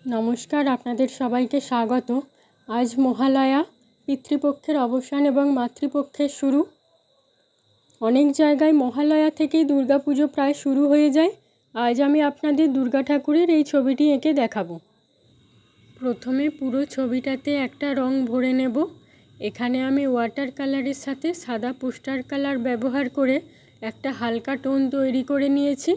নমস্কার, আপনাদের সবাইকে স্বাগত। আজ মহালয়া, পিতৃপক্ষের অবসান এবং মাতৃপক্ষের শুরু। অনেক জায়গায় মহালয়া থেকেই দুর্গাপুজো প্রায় শুরু হয়ে যায়। আজ আমি আপনাদের দুর্গা ঠাকুরের এই ছবিটি এঁকে দেখাবো। প্রথমে পুরো ছবিটাতে একটা রং ভরে নেব। এখানে আমি ওয়াটার কালারের সাথে সাদা পোস্টার কালার ব্যবহার করে একটা হালকা টোন তৈরি করে নিয়েছি।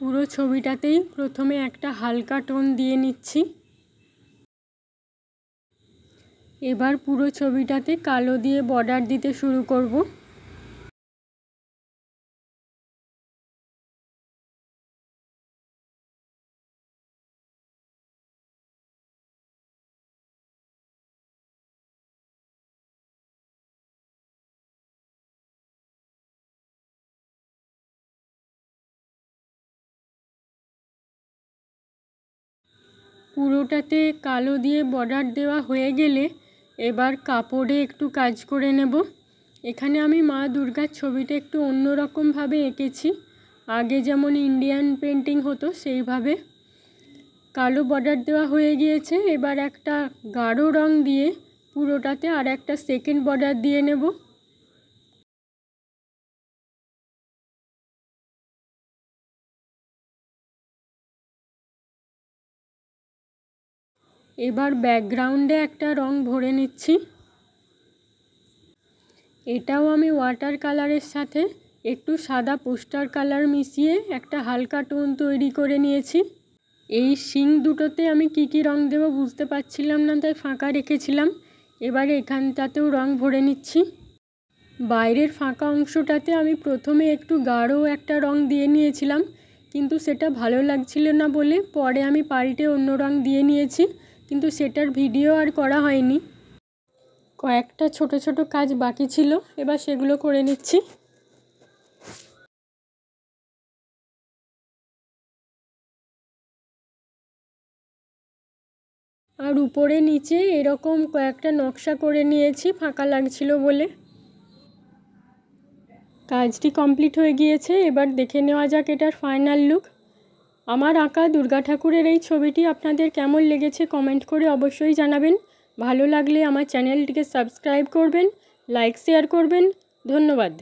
পুরো ছবিটাতেই প্রথমে একটা হালকা টোন দিয়ে নিচ্ছি। এবার পুরো ছবিটাতে কালো দিয়ে বর্ডার দিতে শুরু করব। পুরোটাতে কালো দিয়ে বর্ডার দেওয়া হয়ে গেলে এবার কাপড়ে একটু কাজ করে নেব। এখানে আমি মা দুর্গার ছবিটা একটু অন্যরকমভাবে এঁকেছি। আগে যেমন ইন্ডিয়ান পেন্টিং হতো সেইভাবে। কালো বর্ডার দেওয়া হয়ে গিয়েছে। এবার একটা গাঢ় রং দিয়ে পুরোটাতে আর একটা সেকেন্ড বর্ডার দিয়ে নেব। এবার ব্যাকগ্রাউন্ডে একটা রং ভরে নিচ্ছি। এটাও আমি ওয়াটার কালারের সাথে একটু সাদা পোস্টার কালার মিশিয়ে একটা হালকা টোন তৈরি করে নিয়েছি। এই শিং দুটোতে আমি কি রং দেবো বুঝতে পারছিলাম না, তাই ফাঁকা রেখেছিলাম। এবারে এখানটাতেও রং ভরে নিচ্ছি। বাইরের ফাঁকা অংশটাতে আমি প্রথমে একটু গাঢ় একটা রং দিয়ে নিয়েছিলাম, কিন্তু সেটা ভালো লাগছিল না বলে পরে আমি পাল্টে অন্য রং দিয়ে নিয়েছি, কিন্তু সেটার ভিডিও আর করা হয়নি। কয়েকটা ছোট ছোট কাজ বাকি ছিল, এবার সেগুলো করে নিচ্ছি। আর উপরে নিচে এরকম কয়েকটা নকশা করে নিয়েছি ফাঁকা লাগছিল বলে। কাজটি কমপ্লিট হয়ে গিয়েছে। এবার দেখে নেওয়া যাক এটার ফাইনাল লুক। আমার আঁকা দুর্গা ঠাকুরের এই ছবিটি আপনাদের কেমন লেগেছে কমেন্ট করে অবশ্যই জানাবেন। ভালো লাগলে আমার চ্যানেলটিকে সাবস্ক্রাইব করবেন, লাইক শেয়ার করবেন। ধন্যবাদ।